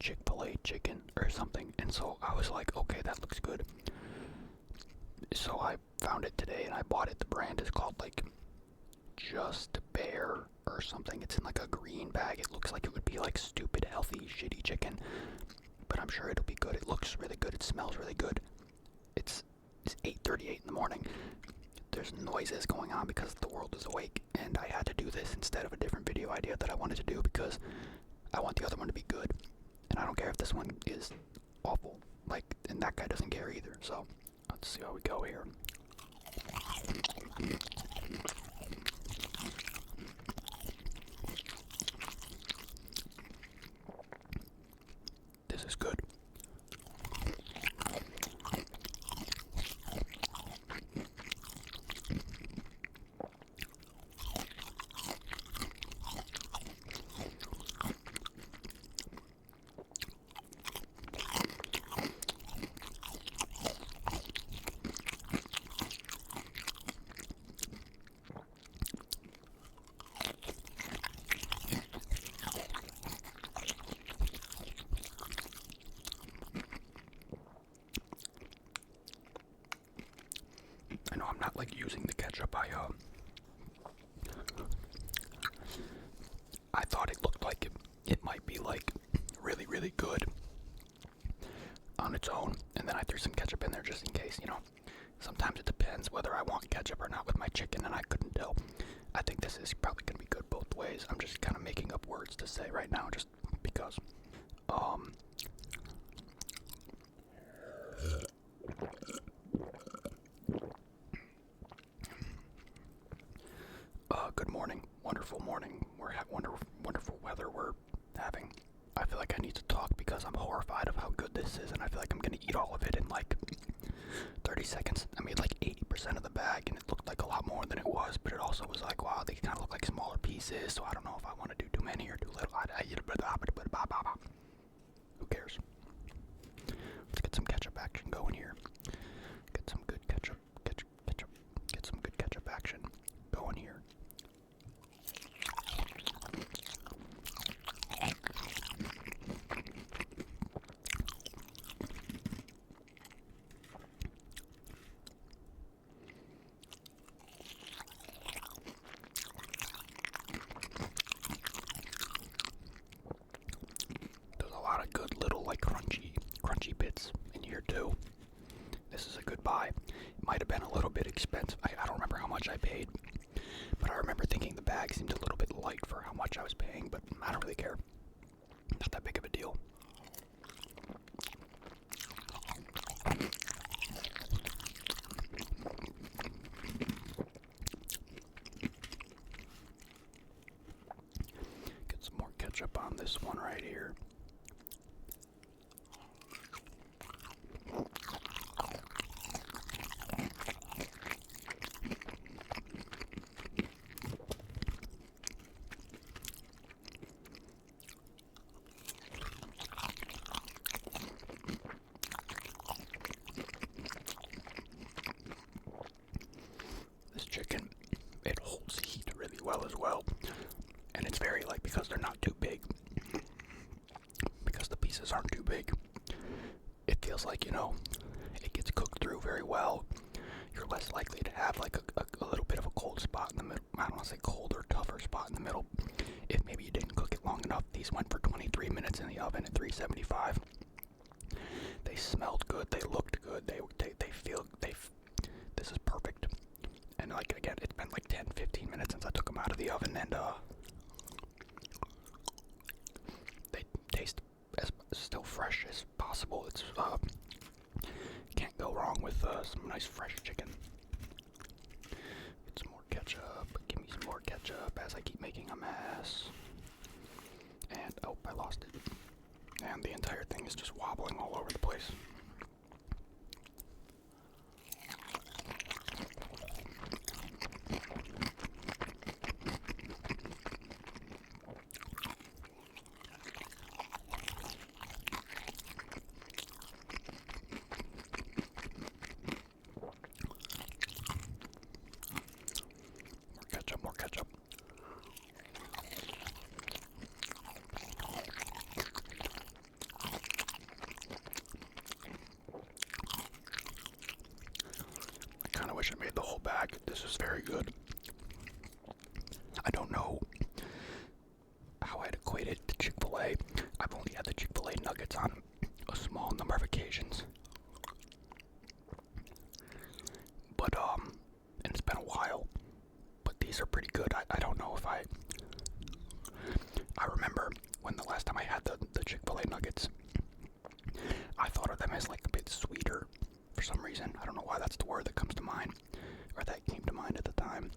Chick-fil-A chicken or something. And so I was like, okay, that looks good. So I found it today and I bought it. The brand is called like Just Bear or something. It's in like a green bag. It looks like it would be like stupid, healthy, shitty chicken. But I'm sure it'll be good. It looks really good. It smells really good. It's 8:38 in the morning. There's noises going on because the world is awake, and I had to do this instead of a different video idea that I wanted to do because I want the other one to be good, and I don't care if this one is awful, like, and that guy doesn't care either. So let's see how we go here. This is good. I know I'm not like using the ketchup. I thought it looked like it might be like really, really good on its own, and then I threw some ketchup in there just in case, you know. Sometimes it depends whether I want ketchup or not with my chicken, and I couldn't tell. I think this is probably gonna be good both ways. I'm just kind of making up words to say right now, just because. Good morning, wonderful morning. We're having wonderful weather we're having. I feel like I need to talk because I'm horrified of how good this is, and I feel like I'm gonna eat all of it in like 30 seconds. I made like 80% of the bag, and it looked like a lot more than it was, but it also was like, wow, they kind of look like smaller pieces, so I don't know if I want to do too many or too little. Who cares? Let's get some ketchup action going here. Get some good ketchup. Get some good ketchup action going here. There's a lot of good little like crunchy bits in here too. This is a good buy. It might have been a little bit expensive. I don't remember how much I paid, but I remember thinking the bag seemed a little bit light for how much I was paying, but I don't really care. Not that big of a deal. Get some more ketchup on this one right here. This chicken, it holds heat really well as well, and it's very like, because they're not too big, because the pieces aren't too big, it feels like, you know, it gets cooked through very well. You're less likely to have like a little bit of a cold spot in the middle. I don't want to say cold or tougher spot in the middle if maybe you didn't cook it long enough. These went for 23 minutes in the oven at 375. They smelled good, they looked good, they this is perfect. And like, again, it's been like 10-15 minutes since I took them out of the oven, and they taste as still fresh as possible. It's can't go wrong with some nice fresh chicken. Get some more ketchup. Give me some more ketchup as I keep making a mess. And oh, I lost it. And the entire thing is just wobbling all over the place. More ketchup. This is very good. I don't know how I'd equate it to Chick-fil-A. I've only had the Chick-fil-A nuggets on a small number of occasions. But, and it's been a while. But these are pretty good. I don't know if I remember when the last time I had the Chick-fil-A nuggets, I thought of them as like a bit sweeter for some reason. I don't know why that's the word that comes to mind, or that came to mind at the time.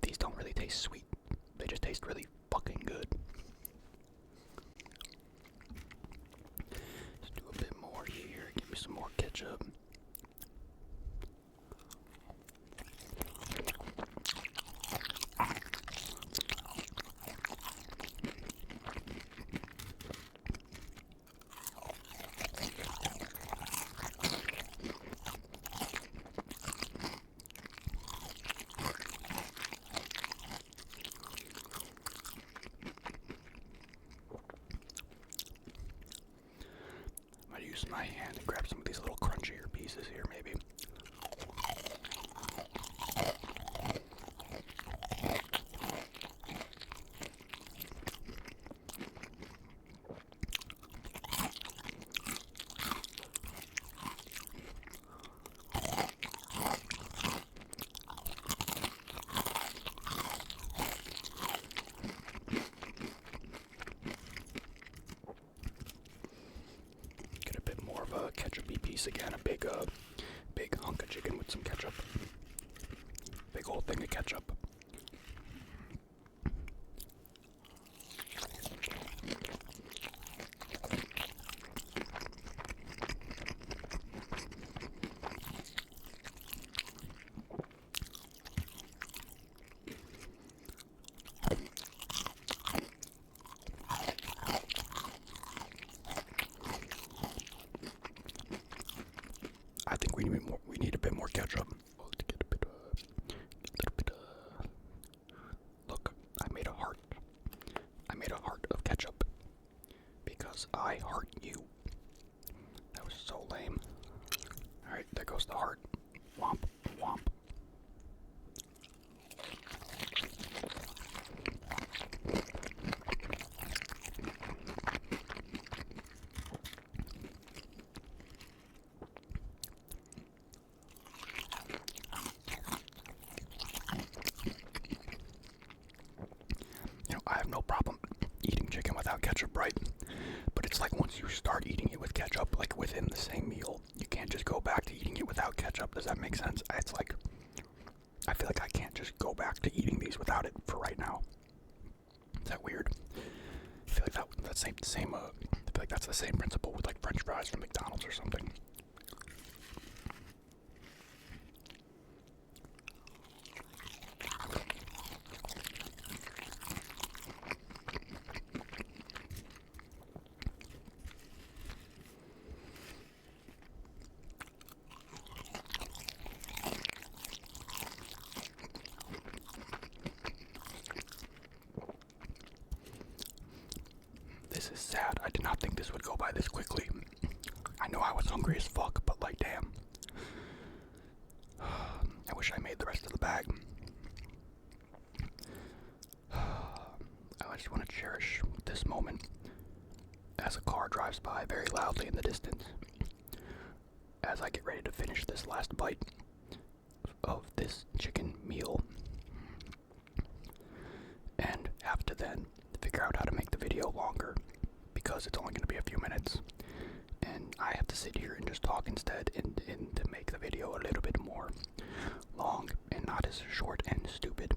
These don't really taste sweet. They just taste really fucking good. Let's do a bit more here. Give me some more ketchup. Use my hand and grab some of these little crunchier pieces here, maybe. Ketchup-y piece again, a big hunk of chicken with some ketchup. Big old thing of ketchup. I think we need a bit more ketchup. To get a little bit. Look, I made a heart. I made a heart of ketchup because I heart you. That was so lame. All right, there goes the heart. Womp, womp. I have no problem eating chicken without ketchup, right? But it's like once you start eating it with ketchup, like within the same meal, you can't just go back to eating it without ketchup. Does that make sense? It's like, I feel like I can't just go back to eating these without it for right now. Is that weird? I feel like that's the same. I feel like that's the same principle with like French fries from McDonald's or something. This is sad. I did not think this would go by this quickly. I know I was hungry as fuck, but like, damn. I wish I made the rest of the bag. I just want to cherish this moment as a car drives by very loudly in the distance. As I get ready to finish this last bite of this chicken meal. And have to then figure out how to make the video longer because it's only going to be a few minutes. And I have to sit here and just talk instead and to make the video a little bit more long and not as short and stupid.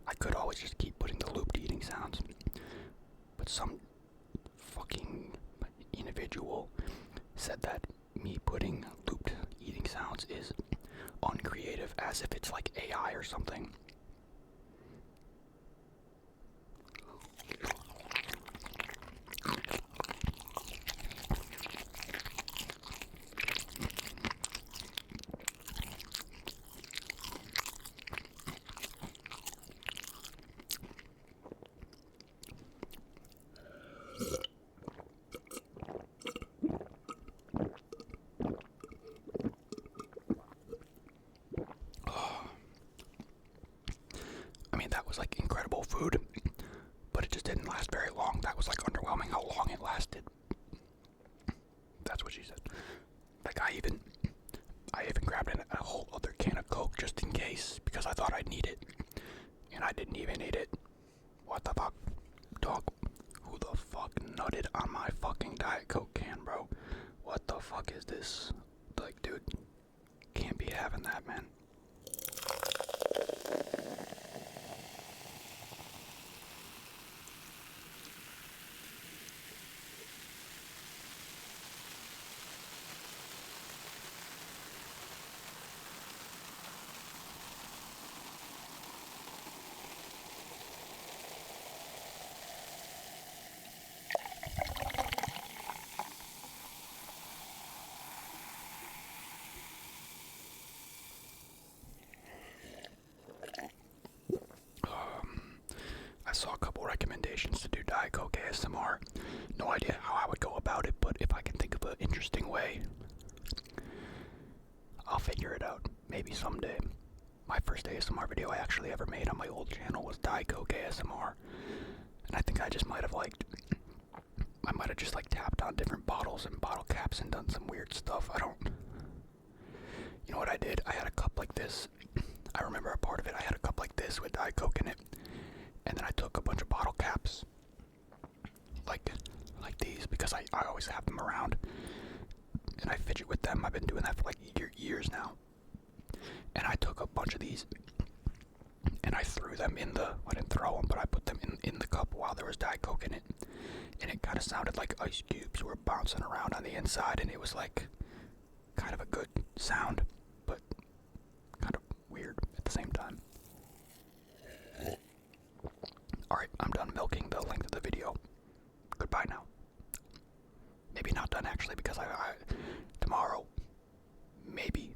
I could always just keep putting the looped eating sounds, but some fucking individual said that me putting looped eating sounds is uncreative, as if it's like AI or something. was like underwhelming how long it lasted. That's what she said. Like I even grabbed a whole other can of Coke just in case because I thought I'd need it, and I didn't even need it. What the fuck, dog? Who the fuck nutted on my fucking Diet Coke can, bro? What the fuck is this? Like, dude, can't be having that, man. I saw a couple recommendations to do Diet Coke ASMR. No idea how I would go about it, but if I can think of an interesting way, I'll figure it out. Maybe someday. My first ASMR video I actually ever made on my old channel was Diet Coke ASMR. And I think I might have just like tapped on different bottles and bottle caps and done some weird stuff. You know what I did? I had a cup like this. I remember a part of it. I had a cup like this with Diet Coke in it. And then I took a bunch of bottle caps, like these, because I always have them around, and I fidget with them. I've been doing that for like years now. And I took a bunch of these, and I threw them I didn't throw them, but I put them in the cup while there was Diet Coke in it. And it kind of sounded like ice cubes were bouncing around on the inside, and it was like kind of a good sound, but kind of weird at the same time. Alright, I'm done milking the length of the video. Goodbye now. Maybe not done actually, because I tomorrow, maybe